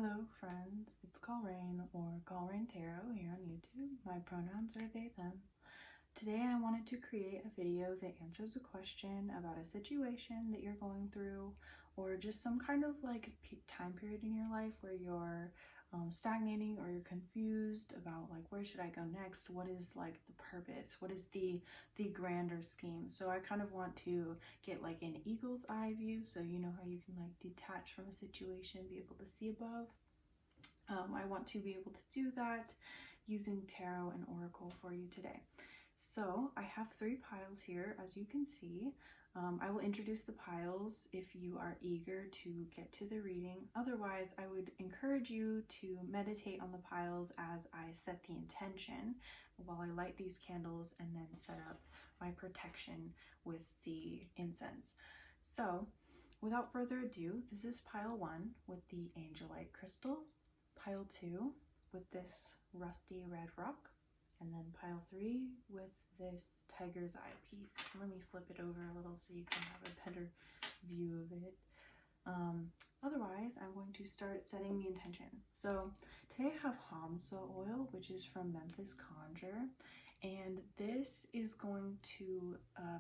Hello friends, it's Colrain or Colrain Tarot here on YouTube. My pronouns are they, them. Today I wanted to create a video that answers a question about a situation that you're going through, or just some kind of like time period in your life where you're stagnating or you're confused about like where should I go next, what is like the purpose, what is the grander scheme. So I kind of want to get like an eagle's eye view, so you know how you can like detach from a situation, be able to see above. I want to be able to do that using tarot and oracle for you today. So I have 3 piles here, as you can see. I will introduce the piles if you are eager to get to the reading. Otherwise, I would encourage you to meditate on the piles as I set the intention while I light these candles and then set up my protection with the incense. So without further ado, this is pile 1 with the angelite crystal, pile 2 with this rusty red rock, and then pile 3 with this tiger's eye piece. Let me flip it over a little so you can have a better view of it. Otherwise, I'm going to start setting the intention. So today I have Hamsa oil, which is from Memphis Conjure, and this is going to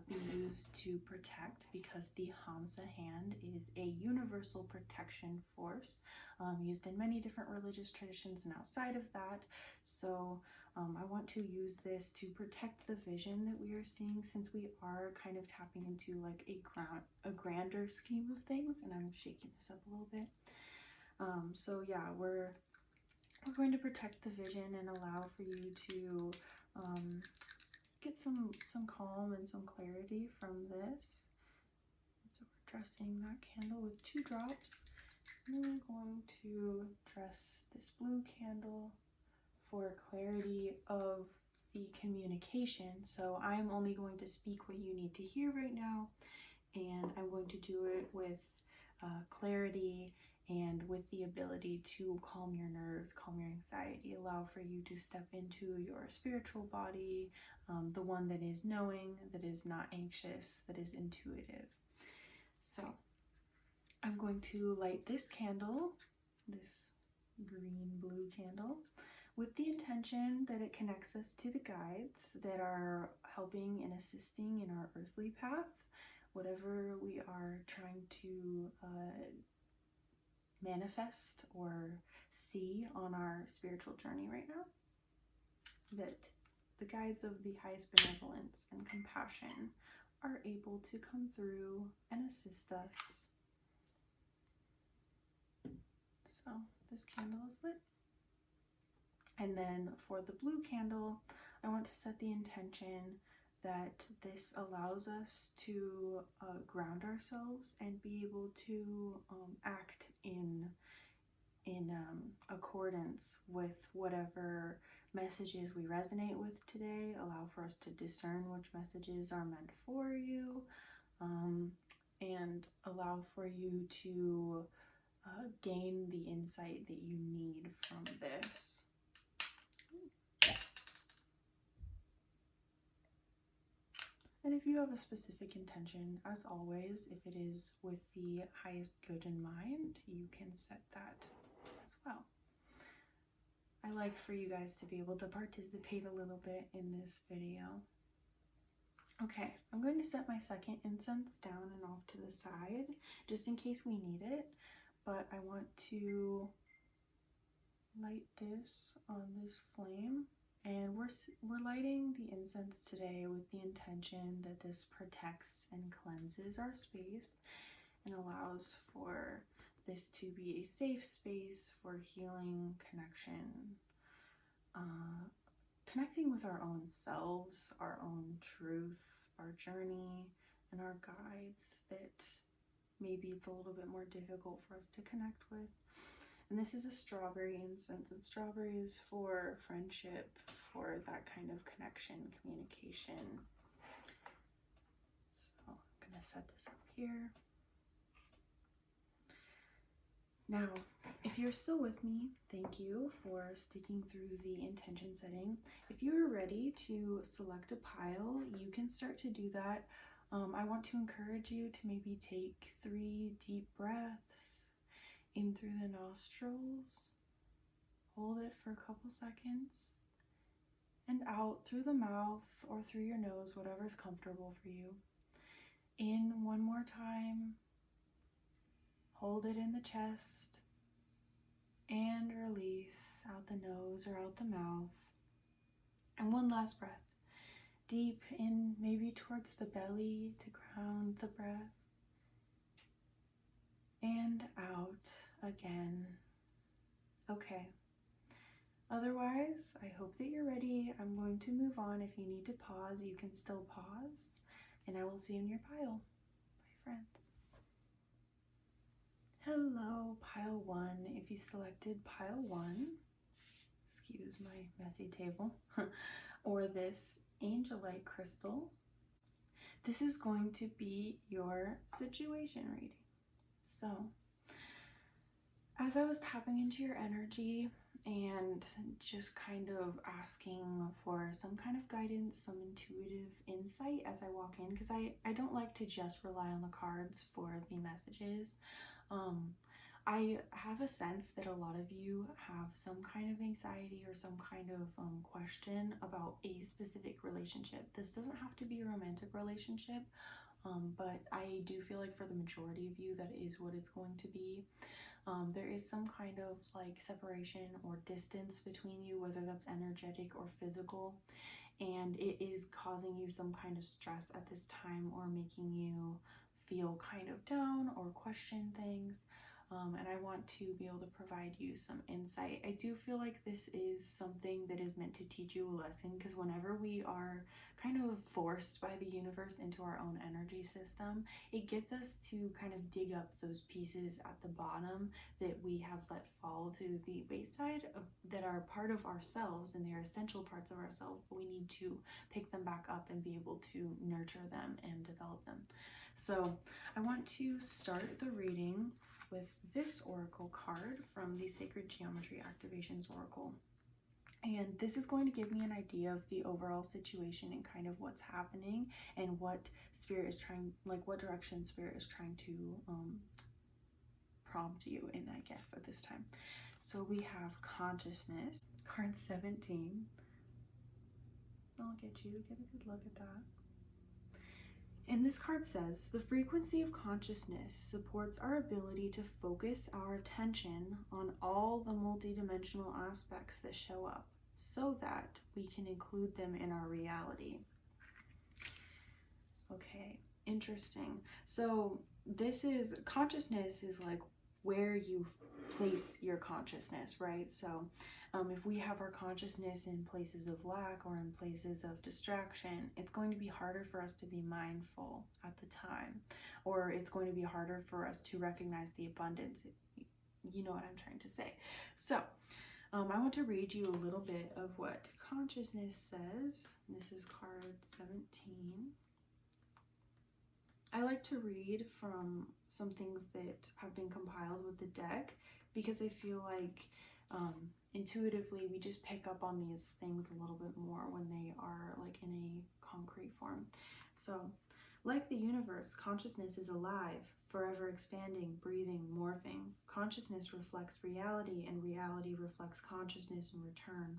be used to protect, because the Hamsa hand is a universal protection force used in many different religious traditions and outside of that. So I want to use this to protect the vision that we are seeing, since we are kind of tapping into like a grander scheme of things. And I'm shaking this up a little bit. So yeah, we're going to protect the vision and allow for you to get some calm and some clarity from this. So we're dressing that candle with 2 drops. And then we're going to dress this blue candle for clarity of the communication. So I'm only going to speak what you need to hear right now, and I'm going to do it with clarity and with the ability to calm your nerves, calm your anxiety, allow for you to step into your spiritual body, the one that is knowing, that is not anxious, that is intuitive. So I'm going to light this candle, this green-blue candle, with the intention that it connects us to the guides that are helping and assisting in our earthly path, whatever we are trying to manifest or see on our spiritual journey right now, that the guides of the highest benevolence and compassion are able to come through and assist us. So this candle is lit. And then for the blue candle, I want to set the intention that this allows us to ground ourselves and be able to act in accordance with whatever messages we resonate with today. Allow for us to discern which messages are meant for you, and allow for you to gain the insight that you need from this. And if you have a specific intention, as always, if it is with the highest good in mind, you can set that as well. I like for you guys to be able to participate a little bit in this video. Okay, I'm going to set my second incense down and off to the side, just in case we need it. But I want to light this on this flame. And we're lighting the incense today with the intention that this protects and cleanses our space and allows for this to be a safe space for healing, connection, connecting with our own selves, our own truth, our journey, and our guides that maybe it's a little bit more difficult for us to connect with. And this is a strawberry incense, and strawberry is for friendship, for that kind of connection, communication. So I'm going to set this up here. Now, if you're still with me, thank you for sticking through the intention setting. If you're ready to select a pile, you can start to do that. I want to encourage you to maybe take 3 deep breaths in through the nostrils, hold it for a couple seconds, and out through the mouth or through your nose, whatever's comfortable for you. In one more time, hold it in the chest, and release out the nose or out the mouth. And one last breath, deep in, maybe towards the belly to ground the breath, and out again. Okay. Otherwise, I hope that you're ready. I'm going to move on. If you need to pause, you can still pause, and I will see you in your pile. Bye, friends. Hello, pile 1. If you selected pile 1, excuse my messy table, or this angelite crystal, this is going to be your situation reading. So, as I was tapping into your energy and just kind of asking for some kind of guidance, some intuitive insight as I walk in, because I don't like to just rely on the cards for the messages. I have a sense that a lot of you have some kind of anxiety or some kind of question about a specific relationship. This doesn't have to be a romantic relationship, but I do feel like for the majority of you that is what it's going to be. There is some kind of like separation or distance between you, whether that's energetic or physical, and it is causing you some kind of stress at this time or making you feel kind of down or question things. And I want to be able to provide you some insight. I do feel like this is something that is meant to teach you a lesson, because whenever we are kind of forced by the universe into our own energy system, it gets us to kind of dig up those pieces at the bottom that we have let fall to the wayside that are part of ourselves, and they're essential parts of ourselves, but we need to pick them back up and be able to nurture them and develop them. So I want to start the reading with this oracle card from the Sacred Geometry Activations Oracle. And this is going to give me an idea of the overall situation and kind of what's happening and what Spirit is trying, like what direction Spirit is trying to prompt you in, I guess, at this time. So we have consciousness, card 17. I'll get you to get a good look at that. And this card says, the frequency of consciousness supports our ability to focus our attention on all the multidimensional aspects that show up so that we can include them in our reality. Okay, interesting. So this is, consciousness is like where you place your consciousness, right? So if we have our consciousness in places of lack or in places of distraction, it's going to be harder for us to be mindful at the time, or it's going to be harder for us to recognize the abundance. You know what I'm trying to say. So I want to read you a little bit of what consciousness says. This is card 17. I like to read from some things that have been compiled with the deck, because I feel like intuitively we just pick up on these things a little bit more when they are like in a concrete form. So, like the universe, consciousness is alive, forever expanding, breathing, morphing. Consciousness reflects reality, and reality reflects consciousness in return.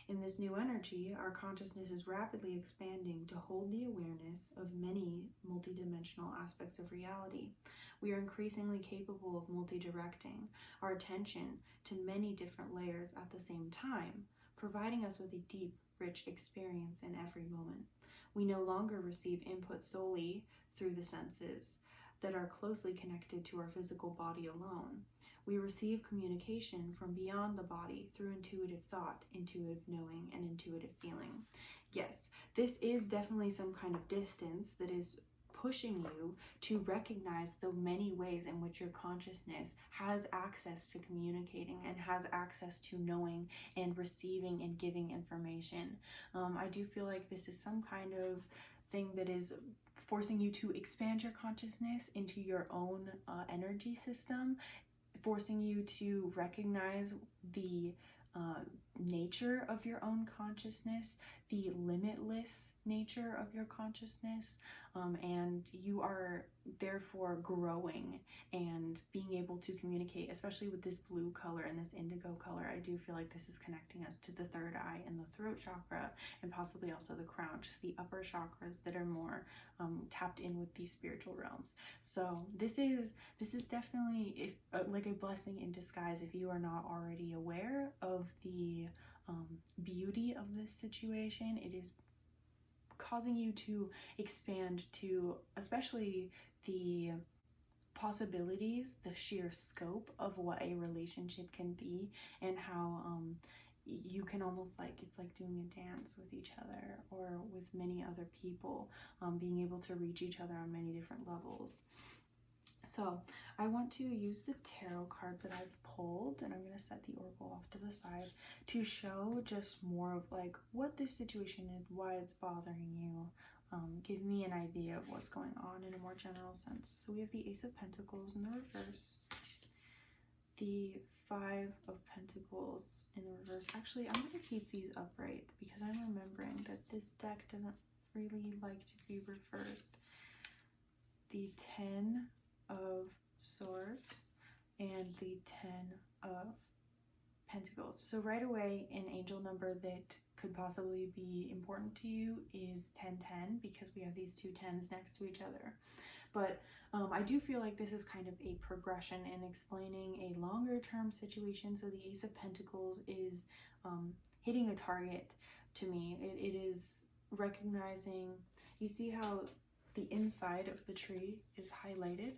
In this new energy, our consciousness is rapidly expanding to hold the awareness of many multidimensional aspects of reality. We are increasingly capable of multi-directing our attention to many different layers at the same time, providing us with a deep, rich experience in every moment. We no longer receive input solely through the senses that are closely connected to our physical body alone. We receive communication from beyond the body through intuitive thought, intuitive knowing, and intuitive feeling. Yes, this is definitely some kind of distance that is pushing you to recognize the many ways in which your consciousness has access to communicating and has access to knowing and receiving and giving information. I do feel like this is some kind of thing that is forcing you to expand your consciousness into your own energy system, forcing you to recognize the nature of your own consciousness, the limitless nature of your consciousness, and you are therefore growing and being able to communicate, especially with this blue color and this indigo color. I do feel like this is connecting us to the third eye and the throat chakra, and possibly also the crown, just the upper chakras that are more tapped in with these spiritual realms. So this is definitely like a blessing in disguise if you are not already aware of the beauty of this situation. It is causing you to expand to especially the possibilities, the sheer scope of what a relationship can be, and how you can almost like, it's like doing a dance with each other or with many other people, being able to reach each other on many different levels. So I want to use the tarot cards that I've pulled, and I'm going to set the oracle off to the side to show just more of like what this situation is, why it's bothering you, give me an idea of what's going on in a more general sense. So we have the Ace of Pentacles in the reverse, the Five of Pentacles in the reverse. Actually, I'm going to keep these upright because I'm remembering that this deck doesn't really like to be reversed. The 10 of Swords and the 10 of Pentacles. So right away, an angel number that could possibly be important to you is 1010, because we have these two 10s next to each other. But I do feel like this is kind of a progression in explaining a longer term situation. So the Ace of Pentacles is hitting a target to me. It is recognizing, you see how the inside of the tree is highlighted,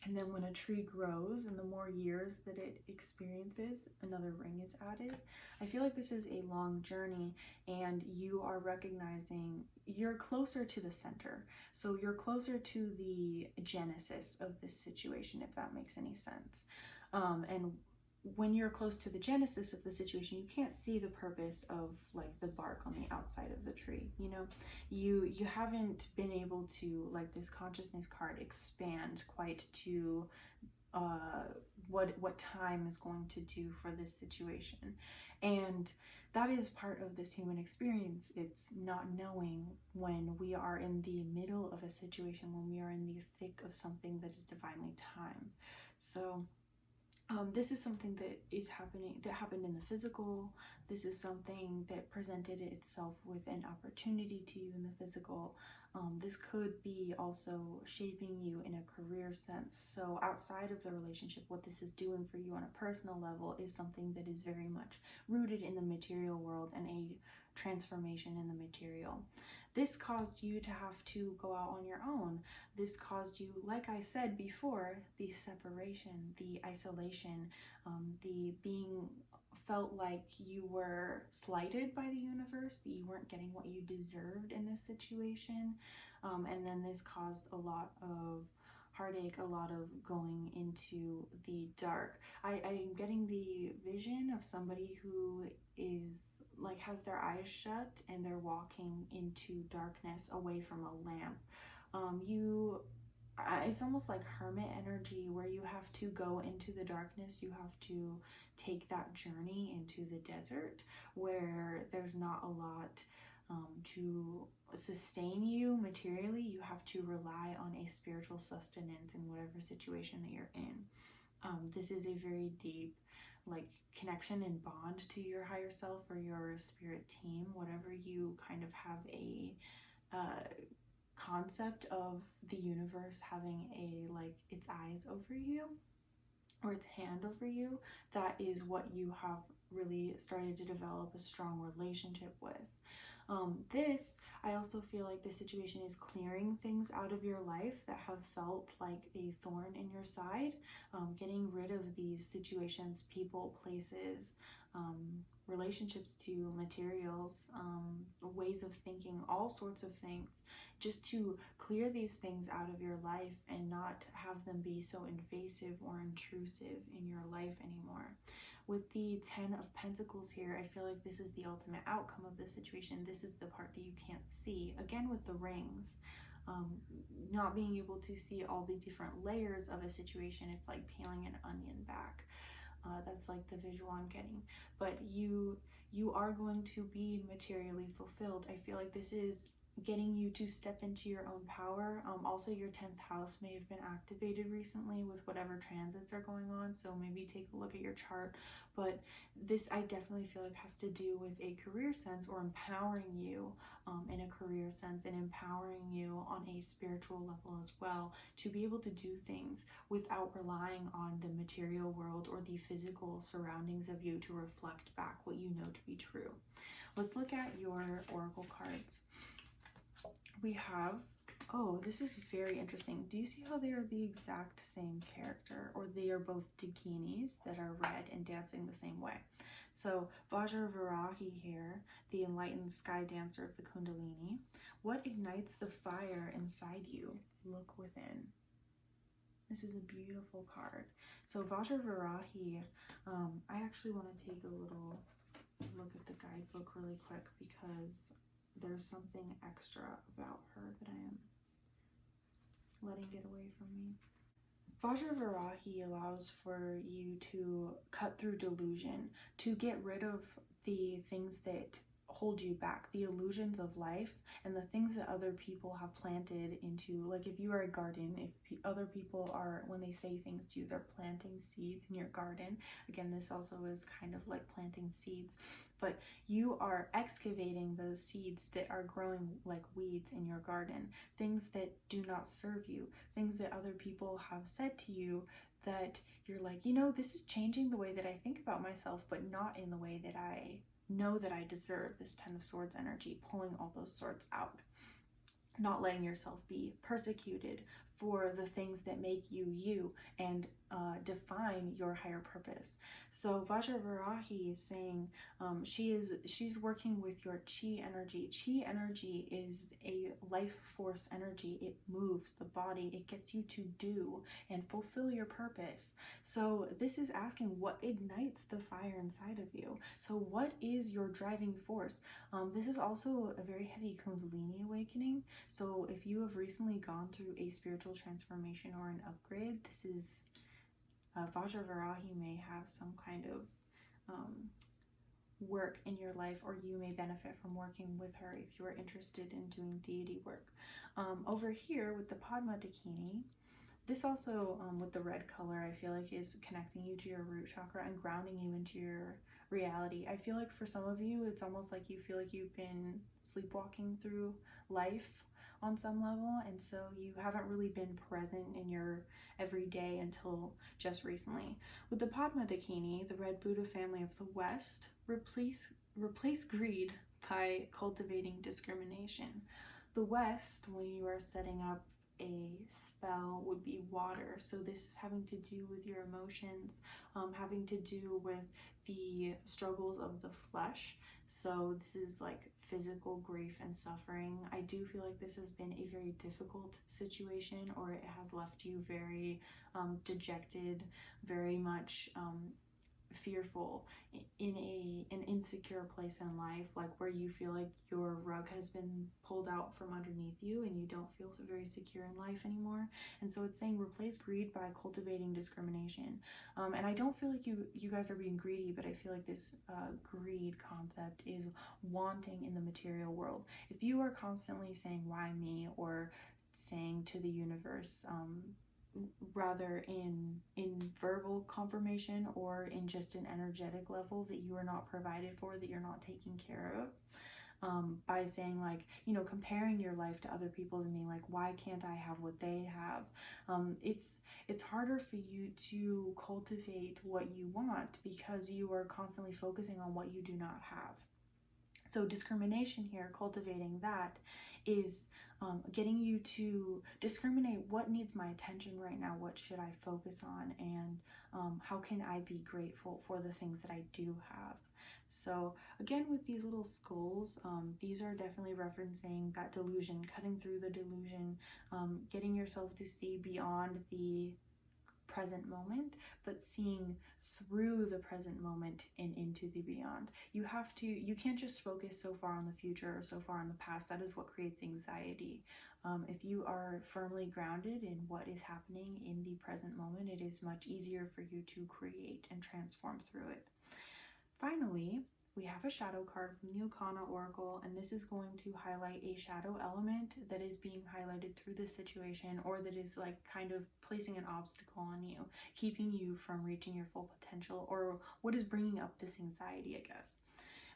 and then when a tree grows and the more years that it experiences, another ring is added. I feel like this is a long journey, and you are recognizing you're closer to the center. So you're closer to the genesis of this situation, if that makes any sense. And when you're close to the genesis of the situation, you can't see the purpose of like the bark on the outside of the tree. You know, you haven't been able to, like, this consciousness card, expand quite to what time is going to do for this situation. And that is part of this human experience. It's not knowing when we are in the middle of a situation, when we are in the thick of something that is divinely timed. So this is something that happened in the physical. This is something that presented itself with an opportunity to you in the physical. This could be also shaping you in a career sense. So outside of the relationship, what this is doing for you on a personal level is something that is very much rooted in the material world and a transformation in the material. This caused you to have to go out on your own. This caused you, like I said before, the separation, the isolation, the being felt like you were slighted by the universe, that you weren't getting what you deserved in this situation. And then this caused a lot of heartache, a lot of going into the dark. I'm getting the vision of somebody who is like, has their eyes shut and they're walking into darkness away from a lamp. It's almost like hermit energy, where you have to go into the darkness. You have to take that journey into the desert where there's not a lot to sustain you materially. You have to rely on a spiritual sustenance in whatever situation that you're in. This is a very deep, like, connection and bond to your higher self or your spirit team, whatever you kind of have a concept of the universe having a, like, its eyes over you or its hand over you. That is what you have really started to develop a strong relationship with. I also feel like this situation is clearing things out of your life that have felt like a thorn in your side, getting rid of these situations, people, places, relationships to materials, ways of thinking, all sorts of things, just to clear these things out of your life and not have them be so invasive or intrusive in your life anymore. With the 10 of Pentacles here, I feel like this is the ultimate outcome of this situation. This is the part that you can't see. Again, with the rings, not being able to see all the different layers of a situation, it's like peeling an onion back. That's like the visual I'm getting. But you are going to be materially fulfilled. I feel like this is getting you to step into your own power. Also, your 10th house may have been activated recently with whatever transits are going on, so maybe take a look at your chart. But this, I definitely feel like, has to do with a career sense, or empowering you in a career sense, and empowering you on a spiritual level as well, to be able to do things without relying on the material world or the physical surroundings of you to reflect back what you know to be true. Let's look at your oracle cards. We have, oh, this is very interesting. Do you see how they are the exact same character, or they are both dakinis that are red and dancing the same way? So Vajravarahi here, the enlightened sky dancer of the Kundalini. What ignites the fire inside you? Look within. This is a beautiful card. So Vajravarahi, I actually want to take a little look at the guidebook really quick, because there's something extra about her that I am letting get away from me. Vajravarahi allows for you to cut through delusion, to get rid of the things that hold you back, the illusions of life, and the things that other people have planted into, like if you are a garden, if other people are, when they say things to you, they're planting seeds in your garden. Again, this also is kind of like planting seeds, but you are excavating those seeds that are growing like weeds in your garden, things that do not serve you, things that other people have said to you that you're like, you know, this is changing the way that I think about myself, but not in the way that I know that I deserve. This 10 of Swords energy, pulling all those swords out, not letting yourself be persecuted for the things that make you you and define your higher purpose. So Vajravarahi is saying she's working with your chi energy. Chi energy is a life force energy. It moves the body. It gets you to do and fulfill your purpose. So this is asking what ignites the fire inside of you. So what is your driving force? This is also a very heavy Kundalini awakening. So if you have recently gone through a spiritual transformation or an upgrade, this is Vajravarahi may have some kind of work in your life, or you may benefit from working with her if you are interested in doing deity work. Over here with the Padma Dakini, this also with the red color, I feel like is connecting you to your root chakra and grounding you into your reality. I feel like for some of you, it's almost like you feel like you've been sleepwalking through life on some level, and so you haven't really been present in your everyday until just recently. With the Padma Dakini, the red Buddha family of the West, replace greed by cultivating discrimination. The West, when you are setting up a spell, would be water. So this is having to do with your emotions, having to do with the struggles of the flesh. So this is like physical grief and suffering. I do feel like this has been a very difficult situation, or it has left you very dejected, very much fearful, in an insecure place in life, like where you feel like your rug has been pulled out from underneath you and you don't feel so very secure in life anymore. And so it's saying replace greed by cultivating discrimination. And I don't feel like you guys are being greedy, but I feel like this greed concept is wanting in the material world. If you are constantly saying why me, or saying to the universe, rather in verbal confirmation or in just an energetic level, that you are not provided for, that you're not taken care of, by saying, like, you know, comparing your life to other people's and being like, why can't I have what they have? It's harder for you to cultivate what you want because you are constantly focusing on what you do not have. So discrimination here, cultivating that, is getting you to discriminate what needs my attention right now, what should I focus on, and how can I be grateful for the things that I do have. So again, with these little skulls, these are definitely referencing that delusion, cutting through the delusion, getting yourself to see beyond the present moment, but seeing through the present moment and into the beyond. You can't just focus so far on the future or so far on the past. That is what creates anxiety. If you are firmly grounded in what is happening in the present moment, it is much easier for you to create and transform through it. Finally, we have a shadow card from the Okana Oracle, and this is going to highlight a shadow element that is being highlighted through this situation, or that is like kind of placing an obstacle on you, keeping you from reaching your full potential, or what is bringing up this anxiety, I guess.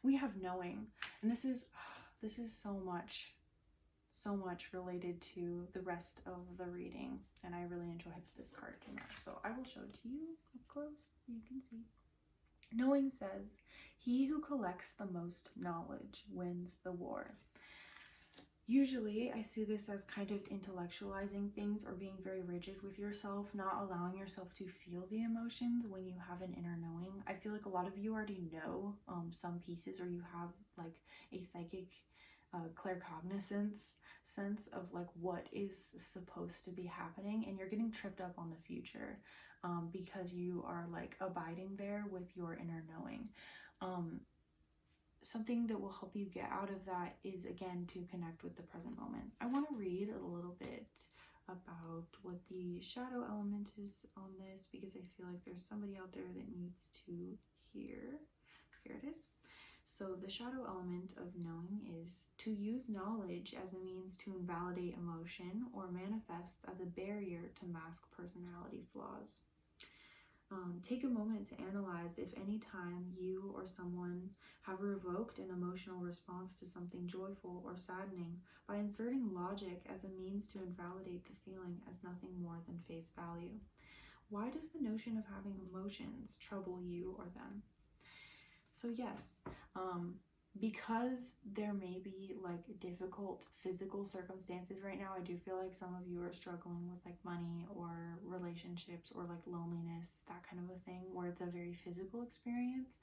We have knowing, and this is so much related to the rest of the reading, and I really enjoyed that this card came out. So I will show it to you up close so you can see. Knowing says, he who collects the most knowledge wins the war. Usually I see this as kind of intellectualizing things or being very rigid with yourself, not allowing yourself to feel the emotions when you have an inner knowing. I feel like a lot of you already know some pieces, or you have like a psychic claircognizance sense of like what is supposed to be happening, and you're getting tripped up on the future because you are like abiding there with your inner knowing. Something that will help you get out of that is, again, to connect with the present moment. I want to read a little bit about what the shadow element is on this, because I feel like there's somebody out there that needs to hear. Here it is. So the shadow element of knowing is to use knowledge as a means to invalidate emotion or manifests as a barrier to mask personality flaws. Take a moment to analyze if any time you or someone have revoked an emotional response to something joyful or saddening by inserting logic as a means to invalidate the feeling as nothing more than face value. Why does the notion of having emotions trouble you or them? So yes, because there may be like difficult physical circumstances right now, I do feel like some of you are struggling with like money or relationships or like loneliness, that kind of a thing, where it's a very physical experience.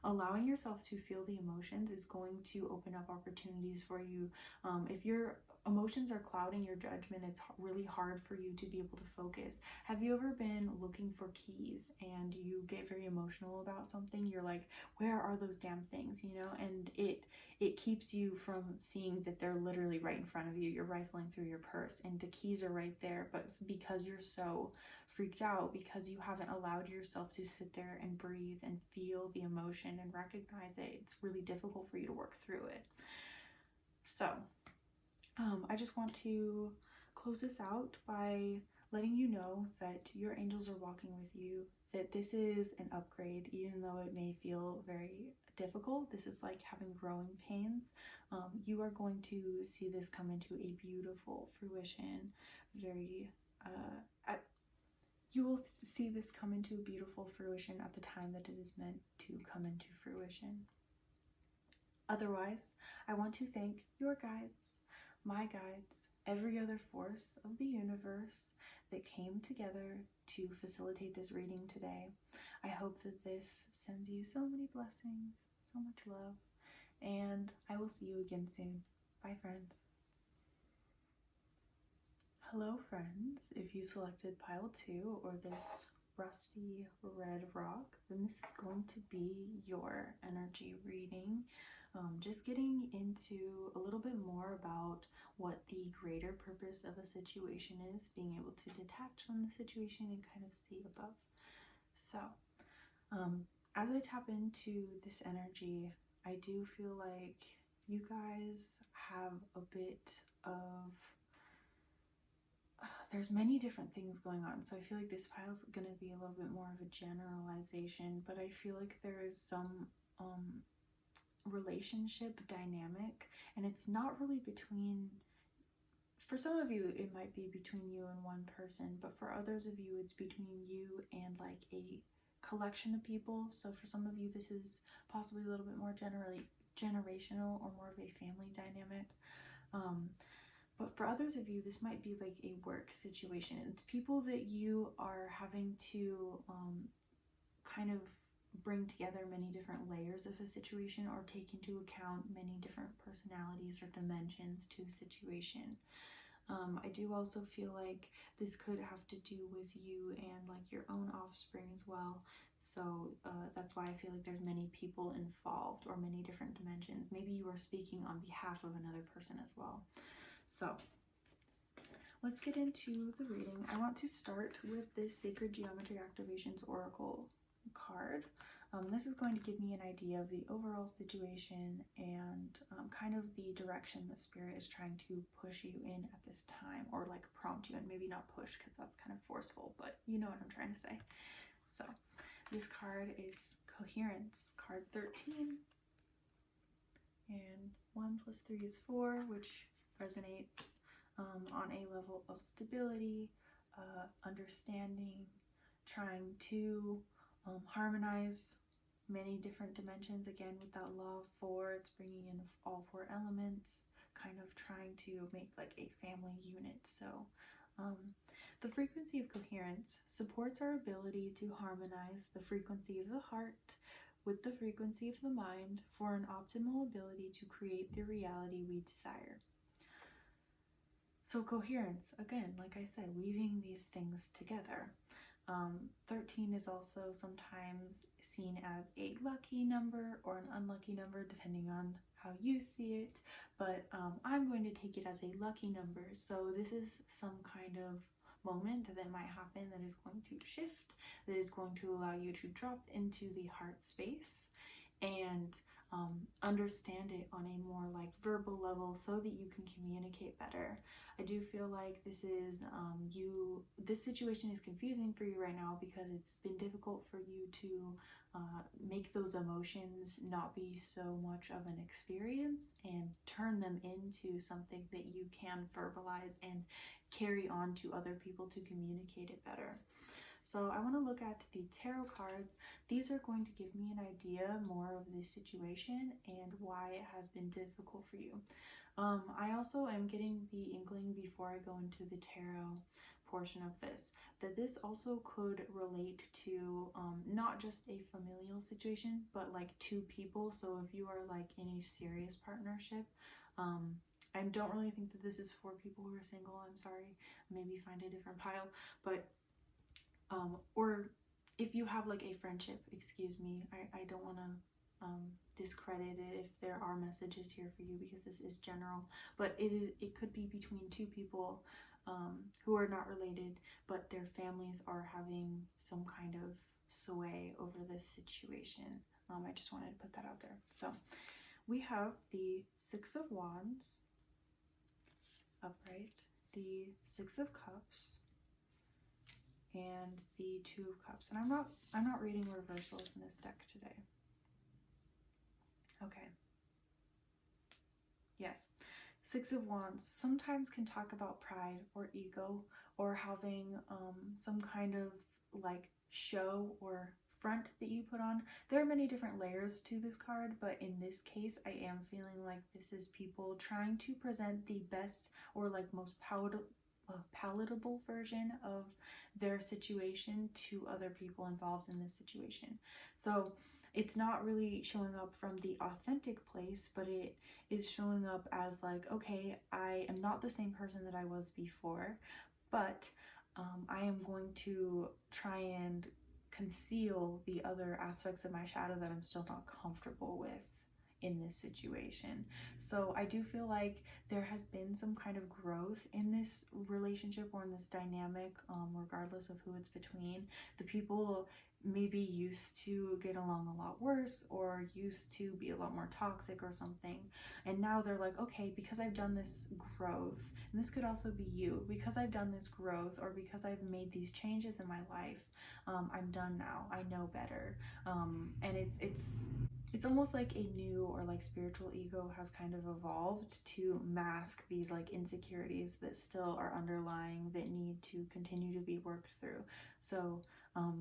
Allowing yourself to feel the emotions is going to open up opportunities for you. If your emotions are clouding your judgment, it's really hard for you to be able to focus. Have you ever been looking for keys and you get very emotional about something? You're like, where are those damn things, you know? And it keeps you from seeing that they're literally right in front of you. You're rifling through your purse and the keys are right there, but it's because you're so freaked out, because you haven't allowed yourself to sit there and breathe and feel the emotion and recognize it. It's really difficult for you to work through it. So I just want to close this out by letting you know that your angels are walking with you, that this is an upgrade, even though it may feel very difficult. This is like having growing pains. You are going to see this come into a beautiful fruition. You will see this come into a beautiful fruition at the time that it is meant to come into fruition. Otherwise, I want to thank your guides, my guides, every other force of the universe that came together to facilitate this reading today. I hope that this sends you so many blessings, so much love, and I will see you again soon. Bye, friends. Hello, friends. If you selected pile 2 or this rusty red rock, then this is going to be your energy reading. Just getting into a little bit more about what the greater purpose of a situation is, being able to detach from the situation and kind of see above. So, as I tap into this energy, I do feel like you guys have a bit of there's many different things going on. So I feel like this pile is going to be a little bit more of a generalization, but I feel like there is some relationship dynamic, and it's not really between, for some of you it might be between you and one person, but for others of you it's between you and like a collection of people. So for some of you this is possibly a little bit more generational or more of a family dynamic. But for others of you, this might be like a work situation. It's people that you are having to kind of bring together many different layers of a situation, or take into account many different personalities or dimensions to a situation. I do also feel like this could have to do with you and like your own offspring as well. So that's why I feel like there's many people involved or many different dimensions. Maybe you are speaking on behalf of another person as well. So let's get into the reading. I want to start with this Sacred Geometry Activations Oracle card. This is going to give me an idea of the overall situation and kind of the direction that Spirit is trying to push you in at this time, or like prompt you in. Maybe not push because that's kind of forceful, but you know what I'm trying to say. So this card is Coherence, card 13. And 1 + 3 is 4, which resonates on a level of stability, understanding, trying to harmonize many different dimensions. Again, with that law of 4, it's bringing in all 4 elements, kind of trying to make like a family unit. So the frequency of coherence supports our ability to harmonize the frequency of the heart with the frequency of the mind for an optimal ability to create the reality we desire. So coherence, again, like I said, weaving these things together. 13 is also sometimes seen as a lucky number or an unlucky number, depending on how you see it, but I'm going to take it as a lucky number. So this is some kind of moment that might happen that is going to shift, that is going to allow you to drop into the heart space and understand it on a more like verbal level so that you can communicate better. I do feel like this is this situation is confusing for you right now because it's been difficult for you to make those emotions not be so much of an experience and turn them into something that you can verbalize and carry on to other people to communicate it better. So I want to look at the tarot cards. These are going to give me an idea more of the situation and why it has been difficult for you. I also am getting the inkling before I go into the tarot portion of this, that this also could relate to not just a familial situation, but like two people. So if you are like in a serious partnership, I don't really think that this is for people who are single. I'm sorry, maybe find a different pile, but or if you have like a friendship, excuse me, I don't want to discredit it if there are messages here for you because this is general, but it could be between two people who are not related, but their families are having some kind of sway over this situation. I just wanted to put that out there. So we have the 6 of Wands upright, the 6 of Cups, and the 2 of Cups. And I'm not reading reversals in this deck today. Okay. Yes. 6 of Wands sometimes can talk about pride or ego or having some kind of like show or front that you put on. There are many different layers to this card, but in this case I am feeling like this is people trying to present the best or like most palatable version of their situation to other people involved in this situation. So it's not really showing up from the authentic place, but it is showing up as like, okay, I am not the same person that I was before, but I am going to try and conceal the other aspects of my shadow that I'm still not comfortable with in this situation. So I do feel like there has been some kind of growth in this relationship or in this dynamic, regardless of who it's between. The people maybe used to get along a lot worse or used to be a lot more toxic or something, and now they're like, okay, because I've done this growth, and this could also be you, because I've done this growth or because I've made these changes in my life, I'm done now, I know better. And it's almost like a new or like spiritual ego has kind of evolved to mask these like insecurities that still are underlying, that need to continue to be worked through. So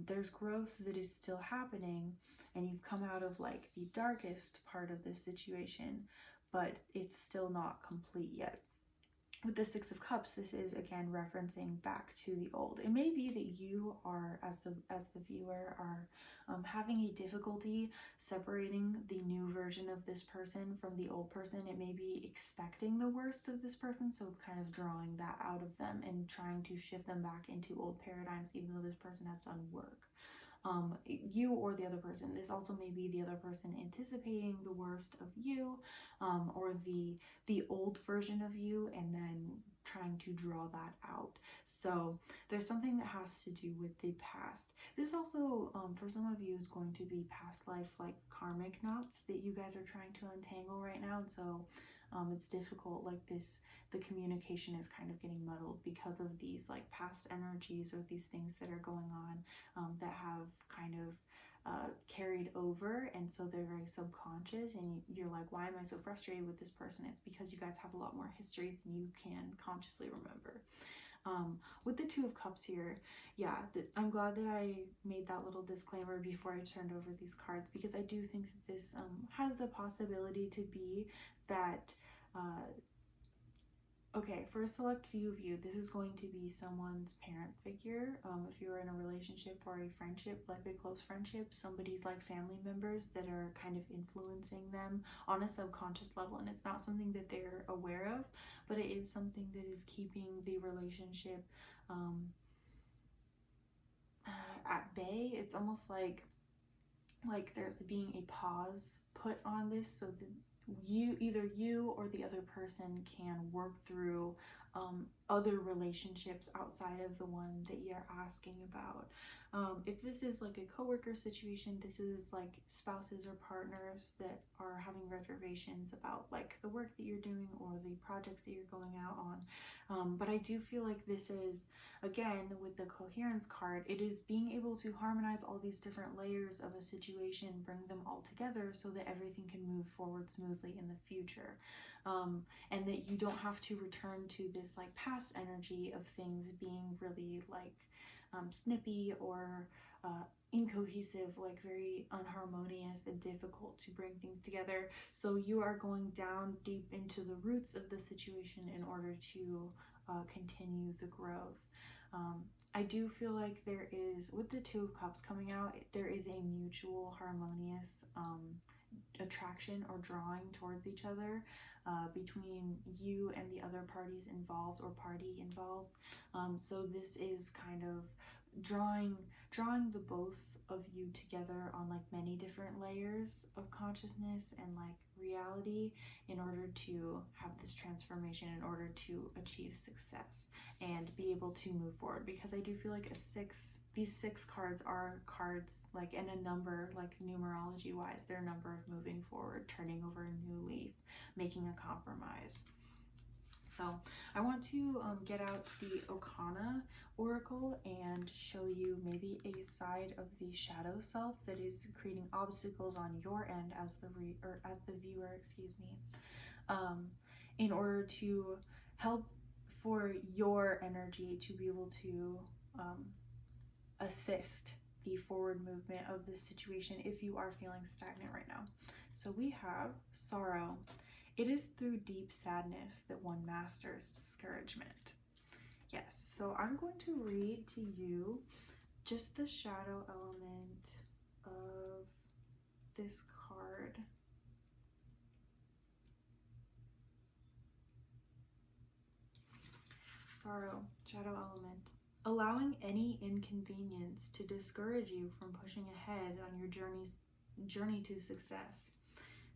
there's growth that is still happening, and you've come out of like the darkest part of this situation, but it's still not complete yet. with the Six of Cups, this is again referencing back to the old. It may be that you are, as the viewer, are having a difficulty separating the new version of this person from the old person. It may be expecting the worst of this person, so it's kind of drawing that out of them and trying to shift them back into old paradigms, even though this person has done work. You or the other person. This also may be the other person anticipating the worst of you, or the old version of you, and then trying to draw that out. So there's something that has to do with the past. This also, for some of you, is going to be past life, like karmic knots that you guys are trying to untangle right now. And so it's difficult, like this, the communication is kind of getting muddled because of these like past energies or these things that are going on that have kind of carried over, and so they're very subconscious, and you're like, why am I so frustrated with this person? It's because you guys have a lot more history than you can consciously remember. With the Two of Cups here, yeah, I'm glad that I made that little disclaimer before I turned over these cards, because I do think that this has the possibility to be that okay, for a select few of you, this is going to be someone's parent figure. If you're in a relationship or a friendship, like a close friendship, somebody's like family members that are kind of influencing them on a subconscious level. And it's not something that they're aware of, but it is something that is keeping the relationship at bay. It's almost like there's being a pause put on this, so that either you or the other person can work through other relationships outside of the one that you're asking about. If this is like a coworker situation, this is like spouses or partners that are having reservations about like the work that you're doing or the projects that you're going out on. But I do feel like this is, again, with the coherence card, it is being able to harmonize all these different layers of a situation, bring them all together so that everything can move forward smoothly in the future. And that you don't have to return to this like past energy of things being really like snippy or incohesive, like very unharmonious and difficult to bring things together. So you are going down deep into the roots of the situation in order to continue the growth. I do feel like there is, with the Two of Cups coming out, there is a mutual harmonious attraction or drawing towards each other between you and the other parties involved or party involved. So this is kind of drawing the both of you together on like many different layers of consciousness and like reality in order to have this transformation, in order to achieve success and be able to move forward. Because I do feel like these six cards are cards like, and a number, like numerology wise, they're a number of moving forward, turning over a new leaf, making a compromise. So I want to get out the Okana Oracle and show you maybe a side of the shadow self that is creating obstacles on your end as the viewer, excuse me, in order to help for your energy to be able to assist the forward movement of this situation if you are feeling stagnant right now. So we have sorrow. It is through deep sadness that one masters discouragement. Yes, so I'm going to read to you just the shadow element of this card. Sorrow, shadow element. Allowing any inconvenience to discourage you from pushing ahead on your journey to success.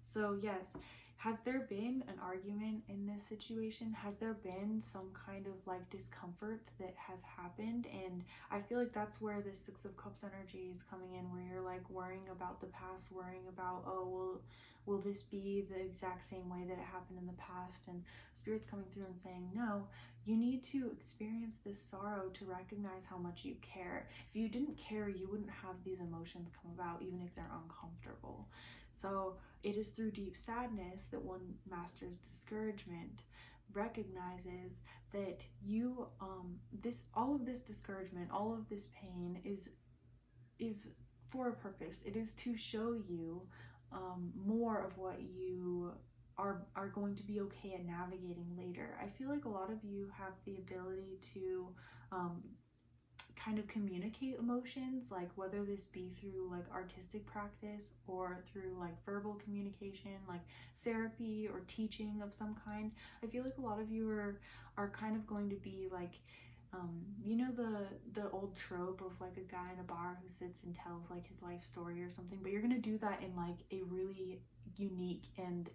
So yes, has there been an argument in this situation? Has there been some kind of like discomfort that has happened? And I feel like that's where the Six of Cups energy is coming in, where you're like worrying about the past, worrying about, oh, will this be the exact same way that it happened in the past? And Spirit's coming through and saying, no, you need to experience this sorrow to recognize how much you care. If you didn't care, you wouldn't have these emotions come about, even if they're uncomfortable. So it is through deep sadness that one masters discouragement, recognizes that you, all of this discouragement, all of this pain is for a purpose. It is to show you more of what you are going to be okay at navigating later. I feel like a lot of you have the ability to kind of communicate emotions, like whether this be through like artistic practice or through like verbal communication, like therapy or teaching of some kind. I feel like a lot of you are kind of going to be like, you know, the old trope of like a guy in a bar who sits and tells like his life story or something, but you're gonna do that in like a really unique and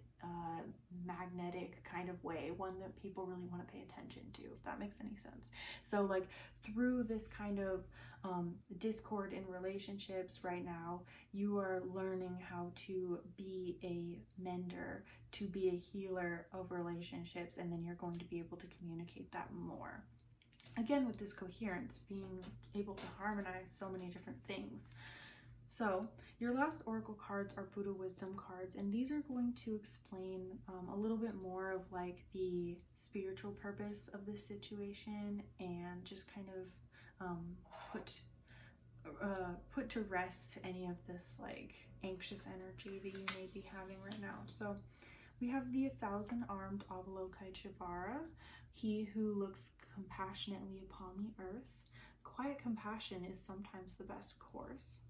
magnetic kind of way, one that people really want to pay attention to, if that makes any sense. So like through this kind of discord in relationships right now, you are learning how to be a mender, to be a healer of relationships, and then you're going to be able to communicate that more. Again, with this coherence, being able to harmonize so many different things. So your last oracle cards are Buddha wisdom cards, and these are going to explain a little bit more of like the spiritual purpose of this situation, and just kind of put to rest any of this like anxious energy that you may be having right now. So we have the 1,000-armed Avalokiteshvara, he who looks compassionately upon the earth. Quiet compassion is sometimes the best course.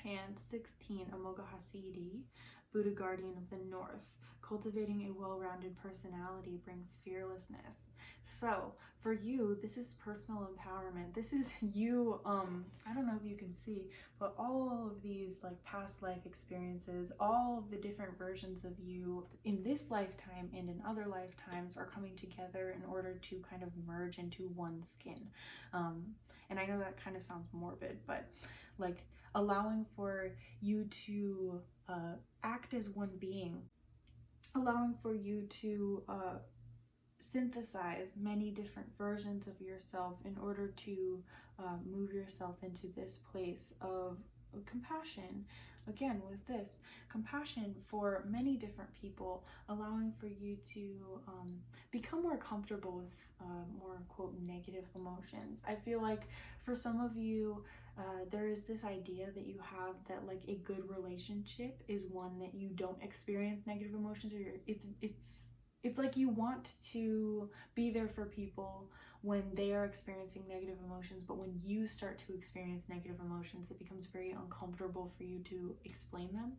And 16, Amoghasiddhi, Buddha guardian of the north. Cultivating a well-rounded personality brings fearlessness. So for you, this is personal empowerment. This is you, I don't know if you can see, but all of these like past life experiences, all of the different versions of you in this lifetime and in other lifetimes are coming together in order to kind of merge into one skin. And I know that kind of sounds morbid, but like allowing for you to act as one being, allowing for you to synthesize many different versions of yourself in order to move yourself into this place of compassion. Again, with this compassion for many different people, allowing for you to become more comfortable with more quote negative emotions. I feel like for some of you, there is this idea that you have that like a good relationship is one that you don't experience negative emotions, or it's like you want to be there for people when they are experiencing negative emotions, but when you start to experience negative emotions, it becomes very uncomfortable for you to explain them.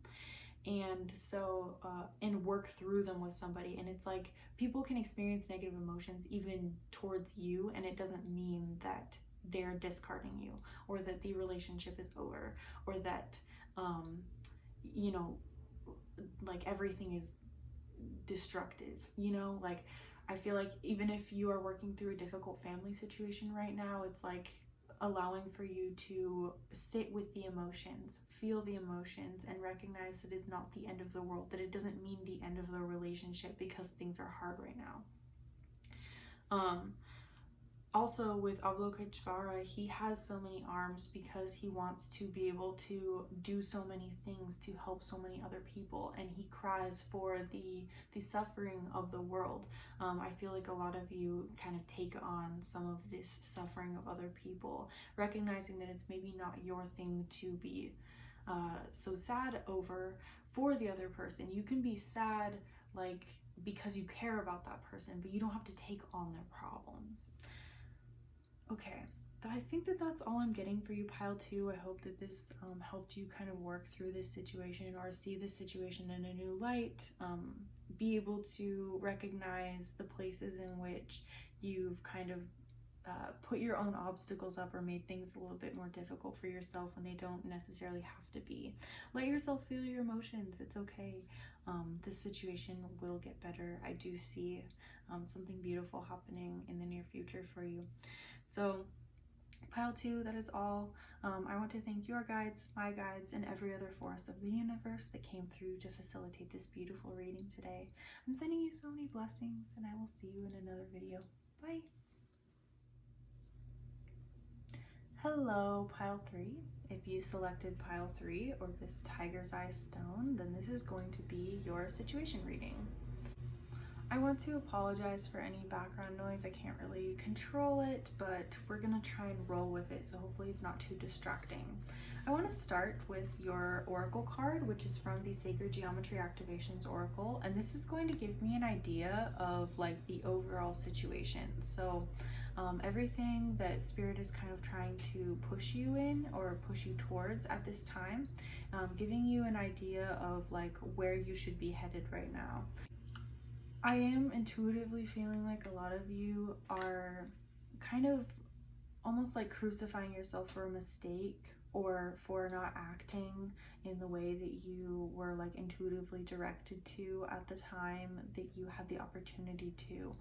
And so, and work through them with somebody. And it's like people can experience negative emotions even towards you, and it doesn't mean that they're discarding you, or that the relationship is over, or that, you know, like everything is destructive, you know. Like I feel like even if you are working through a difficult family situation right now, it's like allowing for you to sit with the emotions, feel the emotions, and recognize that it's not the end of the world, that it doesn't mean the end of the relationship because things are hard right now. Also with Avalokiteshvara, he has so many arms because he wants to be able to do so many things to help so many other people, and he cries for the suffering of the world. I feel like a lot of you kind of take on some of this suffering of other people, recognizing that it's maybe not your thing to be so sad over for the other person. You can be sad like because you care about that person, but you don't have to take on their problems. Okay, I think that that's all I'm getting for you, pile 2. I hope that this helped you kind of work through this situation or see this situation in a new light, be able to recognize the places in which you've kind of put your own obstacles up or made things a little bit more difficult for yourself when they don't necessarily have to be. Let yourself feel your emotions. It's okay. This situation will get better. I do see something beautiful happening in the near future for you. So pile 2, that is all. I want to thank your guides, my guides, and every other force of the universe that came through to facilitate this beautiful reading today. I'm sending you so many blessings, and I will see you in another video. Bye. Hello, pile 3. If you selected pile 3 or this tiger's eye stone, then this is going to be your situation reading. I want to apologize for any background noise. I can't really control it, but we're gonna try and roll with it, so hopefully it's not too distracting. I want to start with your Oracle card, which is from the Sacred Geometry Activations Oracle, and this is going to give me an idea of like the overall situation. So everything that Spirit is kind of trying to push you in or push you towards at this time, giving you an idea of like where you should be headed right now. I am intuitively feeling like a lot of you are kind of almost like crucifying yourself for a mistake or for not acting in the way that you were like intuitively directed to at the time that you had the opportunity to.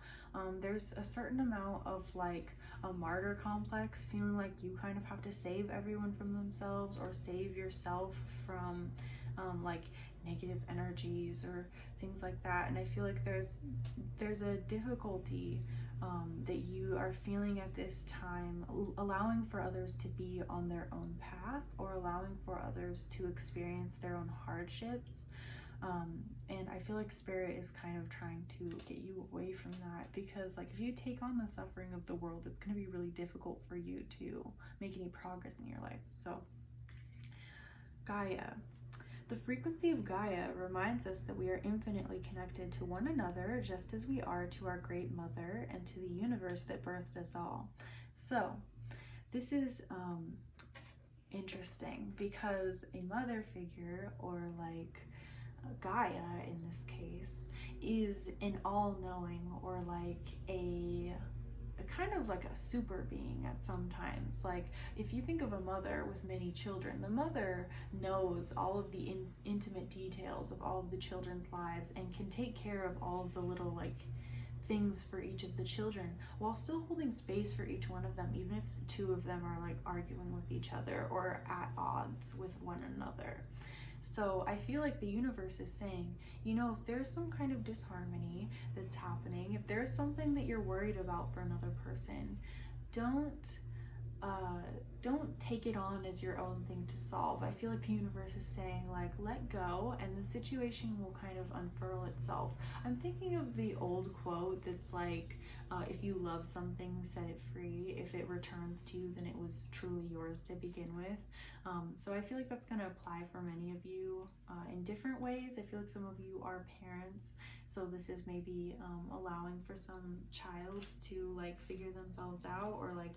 There's a certain amount of like a martyr complex, feeling like you kind of have to save everyone from themselves or save yourself from like negative energies or things like that. And I feel like there's a difficulty that you are feeling at this time, allowing for others to be on their own path or allowing for others to experience their own hardships. And I feel like Spirit is kind of trying to get you away from that, because like if you take on the suffering of the world, it's going to be really difficult for you to make any progress in your life. So Gaia. The frequency of Gaia reminds us that we are infinitely connected to one another, just as we are to our Great Mother and to the universe that birthed us all. So this is interesting because a mother figure, or like Gaia in this case, is an all-knowing, or like a kind of like a super being at sometimes. Like if you think of a mother with many children, the mother knows all of the intimate details of all of the children's lives and can take care of all of the little like things for each of the children while still holding space for each one of them, even if the two of them are like arguing with each other or at odds with one another. So I feel like the universe is saying, you know, if there's some kind of disharmony that's happening, if there's something that you're worried about for another person, don't take it on as your own thing to solve. I feel like the universe is saying like, let go and the situation will kind of unfurl itself. I'm thinking of the old quote that's like, if you love something, set it free. If it returns to you, then it was truly yours to begin with. So I feel like that's going to apply for many of you in different ways. I feel like some of you are parents, so this is maybe allowing for some child to like figure themselves out or like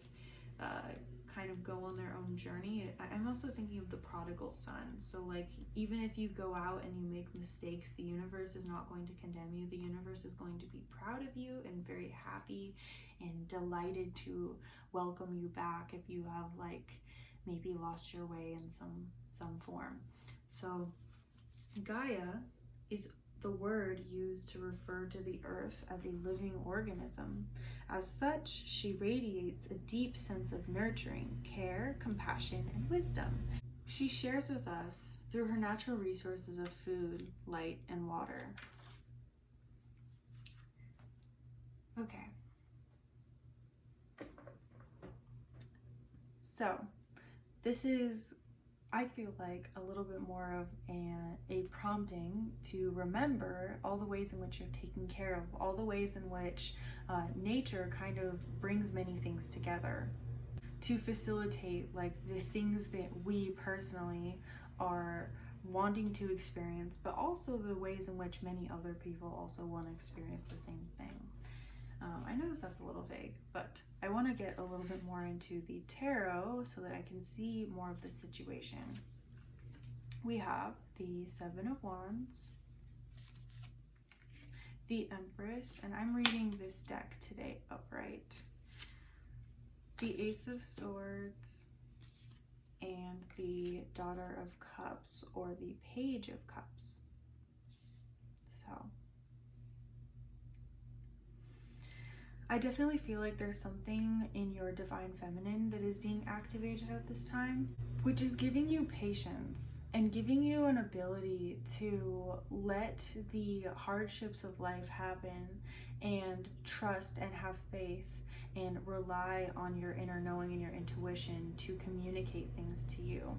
kind of go on their own journey. I'm also thinking of the prodigal son. So like even if you go out and you make mistakes, the universe is not going to condemn you. The universe is going to be proud of you and very happy and delighted to welcome you back if you have like maybe lost your way in some form. So Gaia is the word used to refer to the earth as a living organism. As such, she radiates a deep sense of nurturing, care, compassion, and wisdom. She shares with us through her natural resources of food, light, and water. Okay. So, this is, I feel like, a little bit more of a prompting to remember all the ways in which you're taken care of, all the ways in which nature kind of brings many things together to facilitate like the things that we personally are wanting to experience, but also the ways in which many other people also want to experience the same thing. I know that that's a little vague, but I want to get a little bit more into the tarot so that I can see more of the situation. We have the Seven of Wands, the Empress, and I'm reading this deck today upright, the Ace of Swords, and the Daughter of Cups, or the Page of Cups. So I definitely feel like there's something in your divine feminine that is being activated at this time, which is giving you patience and giving you an ability to let the hardships of life happen and trust and have faith and rely on your inner knowing and your intuition to communicate things to you.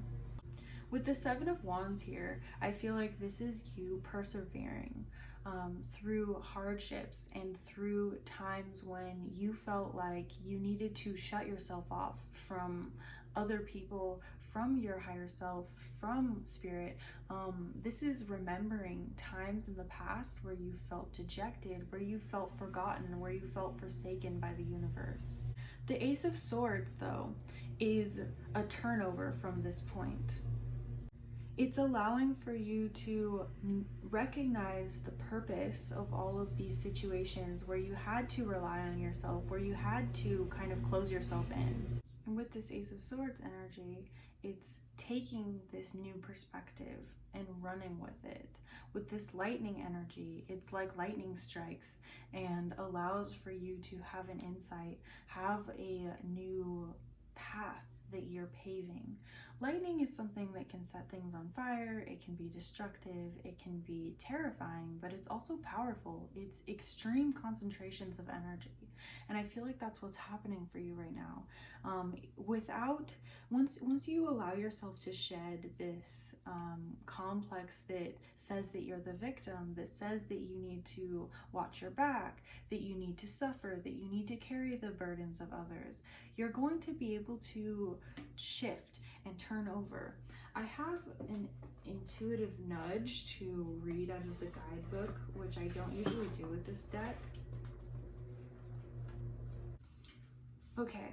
With the Seven of Wands here, I feel like this is you persevering. through hardships and through times when you felt like you needed to shut yourself off from other people, from your higher self, from spirit. This is remembering times in the past where you felt dejected, where you felt forgotten, where you felt forsaken by the universe. The Ace of Swords, though, is a turnover from this point. It's allowing for you to recognize the purpose of all of these situations where you had to rely on yourself, where you had to kind of close yourself in. And with this Ace of Swords energy, it's taking this new perspective and running with it. With this lightning energy, it's like lightning strikes and allows for you to have an insight, have a new path that you're paving. Lightning is something that can set things on fire, it can be destructive, it can be terrifying, but it's also powerful. It's extreme concentrations of energy. And I feel like that's what's happening for you right now. Once you allow yourself to shed this complex that says that you're the victim, that says that you need to watch your back, that you need to suffer, that you need to carry the burdens of others, you're going to be able to shift and turn over. I have an intuitive nudge to read out of the guidebook, which I don't usually do with this deck. Okay,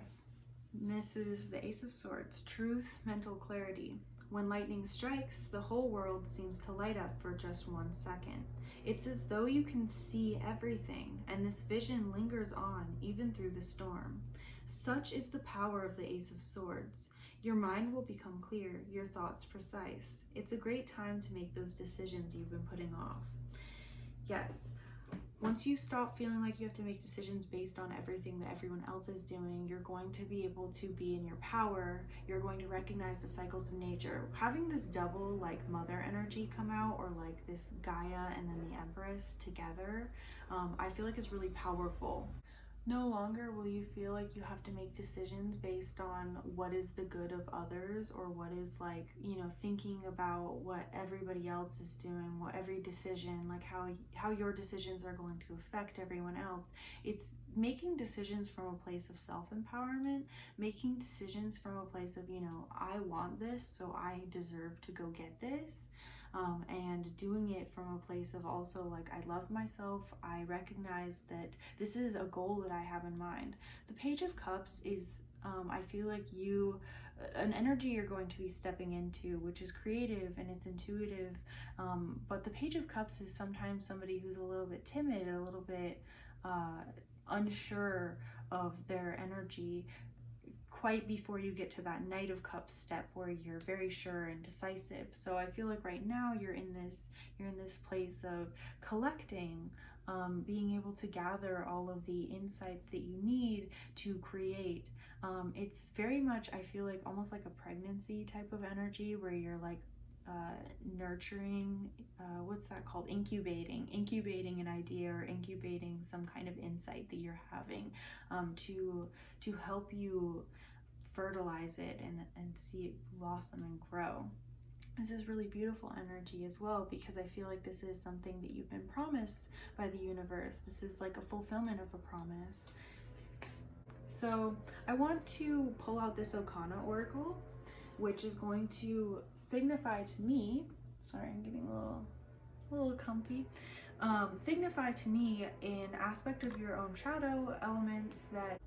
this is the Ace of Swords, truth, mental clarity. When lightning strikes, the whole world seems to light up for just 1 second. It's as though you can see everything, and this vision lingers on even through the storm. Such is the power of the Ace of Swords. Your mind will become clear, your thoughts precise. It's a great time to make those decisions you've been putting off. Yes, once you stop feeling like you have to make decisions based on everything that everyone else is doing, you're going to be able to be in your power. You're going to recognize the cycles of nature. Having this double like mother energy come out, or like this Gaia and then the Empress together, I feel like is really powerful. No longer will you feel like you have to make decisions based on what is the good of others, or what is like, thinking about what everybody else is doing, what every decision, like how your decisions are going to affect everyone else. It's making decisions from a place of self-empowerment, making decisions from a place of, I want this, so I deserve to go get this. And doing it from a place of also like, I love myself, I recognize that this is a goal that I have in mind. The Page of Cups is, I feel like an energy you're going to be stepping into, which is creative and it's intuitive, but the Page of Cups is sometimes somebody who's a little bit timid, a little bit unsure of their energy, quite before you get to that Knight of Cups step where you're very sure and decisive. So I feel like right now you're in this place of collecting, being able to gather all of the insights that you need to create. It's very much, I feel like, almost like a pregnancy type of energy where you're like nurturing, what's that called? Incubating an idea, or incubating some kind of insight that you're having, to help you fertilize it and see it blossom and grow. This is really beautiful energy as well, because I feel like this is something that you've been promised by the universe. This is like a fulfillment of a promise. So I want to pull out this Okana Oracle, which is going to signify to me, sorry, I'm getting a little comfy, signify to me an aspect of your own shadow elements that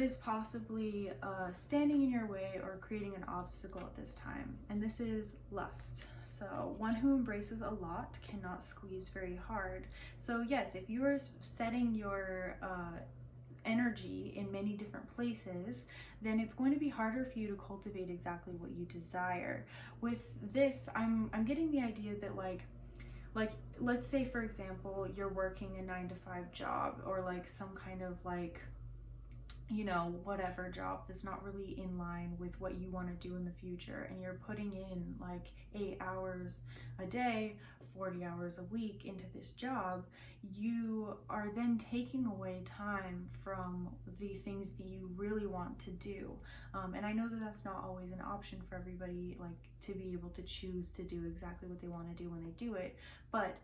is possibly standing in your way or creating an obstacle at this time. And this is lust. So one who embraces a lot cannot squeeze very hard. So yes, if you are setting your energy in many different places, then it's going to be harder for you to cultivate exactly what you desire. With this, I'm getting the idea that like let's say, for example, you're working a 9-to-5 job, or like some kind of like, whatever job that's not really in line with what you want to do in the future, and you're putting in like 8 hours a day, 40 hours a week into this job, you are then taking away time from the things that you really want to do. And I know that that's not always an option for everybody, like to be able to choose to do exactly what they want to do when they do it, but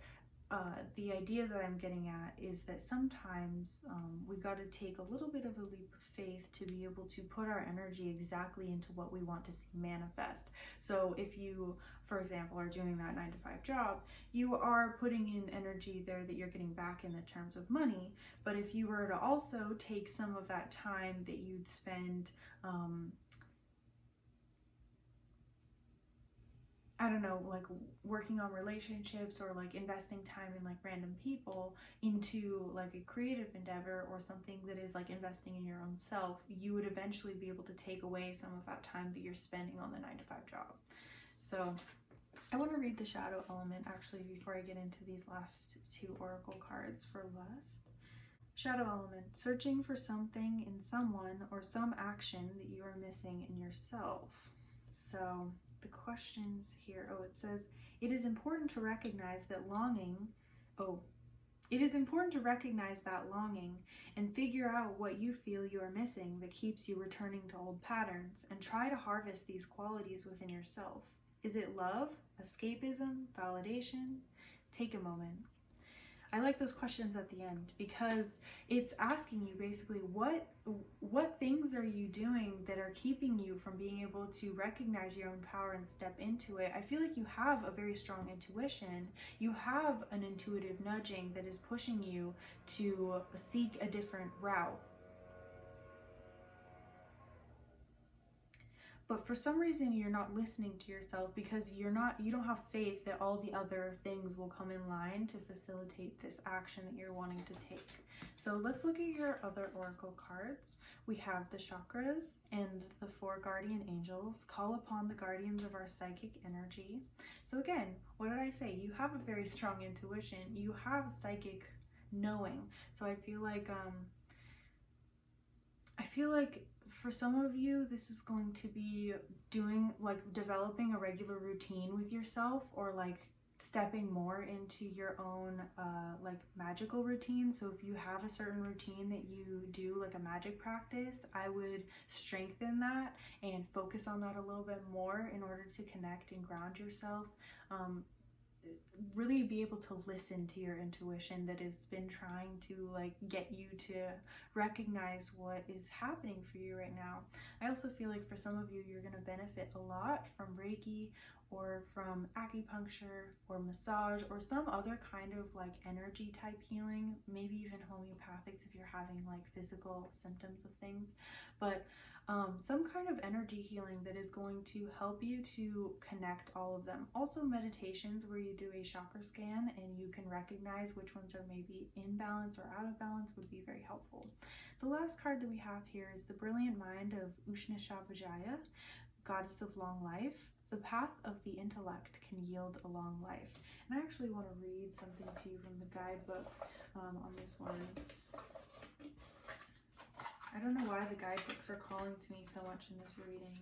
the idea that I'm getting at is that sometimes we got to take a little bit of a leap of faith to be able to put our energy exactly into what we want to see manifest. So if you, for example, are doing that 9-to-5 job, you are putting in energy there that you're getting back in the terms of money. But if you were to also take some of that time that you'd spend I don't know, like working on relationships or like investing time in like random people into like a creative endeavor or something that is like investing in your own self, you would eventually be able to take away some of that time that you're spending on the 9-to-5 job. So I want to read the shadow element actually before I get into these last 2 oracle cards for lust. Shadow element, searching for something in someone or some action that you are missing in yourself. So the questions here, it says, it is important to recognize that longing, and figure out what you feel you are missing that keeps you returning to old patterns, and try to harvest these qualities within yourself. Is it love, escapism, validation? Take a moment. I like those questions at the end because it's asking you basically what things are you doing that are keeping you from being able to recognize your own power and step into it. I feel like you have a very strong intuition. You have an intuitive nudging that is pushing you to seek a different route. But for some reason you're not listening to yourself because you don't have faith that all the other things will come in line to facilitate this action that you're wanting to take. So let's look at your other oracle cards. We have the chakras and the 4 guardian angels. Call upon the guardians of our psychic energy. So again, what did I say? You have a very strong intuition. You have psychic knowing. So I feel like for some of you, this is going to be developing a regular routine with yourself, or like stepping more into your own magical routine. So if you have a certain routine that you do, like a magic practice, I would strengthen that and focus on that a little bit more in order to connect and ground yourself. Really be able to listen to your intuition that has been trying to get you to recognize what is happening for you right now. I also feel like for some of you, you're going to benefit a lot from Reiki or from acupuncture or massage or some other kind of energy type healing, maybe even homeopathics if you're having physical symptoms of things, but some kind of energy healing that is going to help you to connect all of them. Also meditations where you do a chakra scan and you can recognize which ones are maybe in balance or out of balance would be very helpful. The last card that we have here is the brilliant mind of Ushnishavajaya, goddess of long life. The path of the intellect can yield a long life. And I actually want to read something to you from the guidebook on this one. I don't know why the guidebooks are calling to me so much in this reading,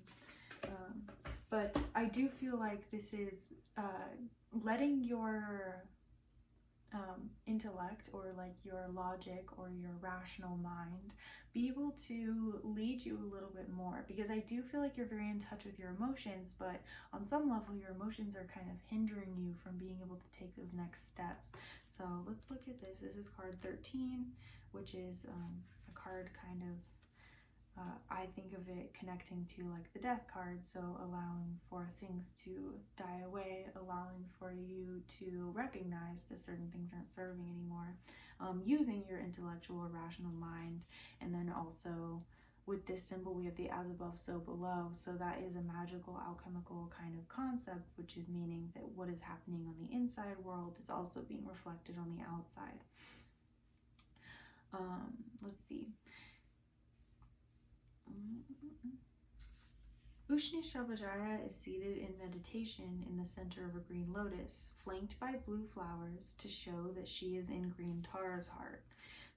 but I do feel like this is letting your intellect or your logic or your rational mind be able to lead you a little bit more, because I do feel like you're very in touch with your emotions, but on some level your emotions are kind of hindering you from being able to take those next steps. So let's look at this. This is card 13, which is a card kind of I think of it connecting to the death card, so allowing for things to die away, allowing for you to recognize that certain things aren't serving anymore, using your intellectual or rational mind. And then also with this symbol we have the as above so below, so that is a magical alchemical kind of concept, which is meaning that what is happening on the inside world is also being reflected on the outside. Let's see. Ushnishavajaya is seated in meditation in the center of a green lotus, flanked by blue flowers to show that she is in green Tara's heart.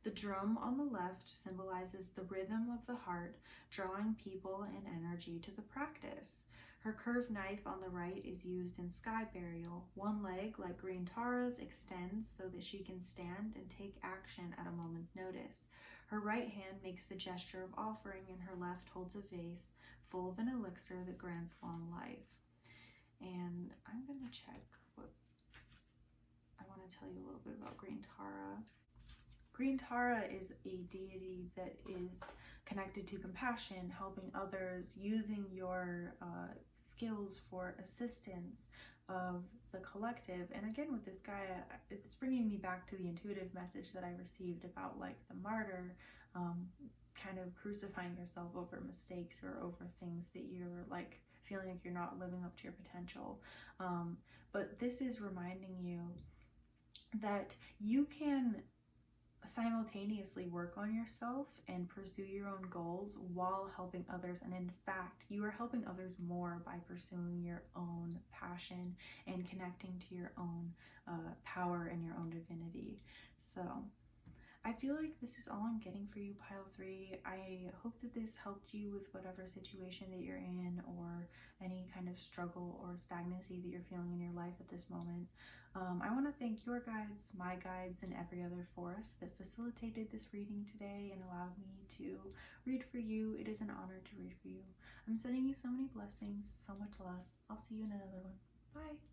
The drum on the left symbolizes the rhythm of the heart, drawing people and energy to the practice. Her curved knife on the right is used in sky burial. One leg, like green Tara's, extends so that she can stand and take action at a moment's notice. Her right hand makes the gesture of offering, and her left holds a vase full of an elixir that grants long life. And I'm going to check what I want to tell you a little bit about Green Tara. Green Tara is a deity that is connected to compassion, helping others, using your skills for assistance of the collective. And again, with this guy, it's bringing me back to the intuitive message that I received about like the martyr, kind of crucifying yourself over mistakes or over things that you're like feeling like you're not living up to your potential. But this is reminding you that you can simultaneously work on yourself and pursue your own goals while helping others. And in fact, you are helping others more by pursuing your own passion and connecting to your own power and your own divinity. So I feel like this is all I'm getting for you, pile 3. I hope that this helped you with whatever situation that you're in, or any kind of struggle or stagnancy that you're feeling in your life at this moment. I want to thank your guides, my guides, and every other force that facilitated this reading today and allowed me to read for you. It is an honor to read for you. I'm sending you so many blessings, so much love. I'll see you in another one. Bye.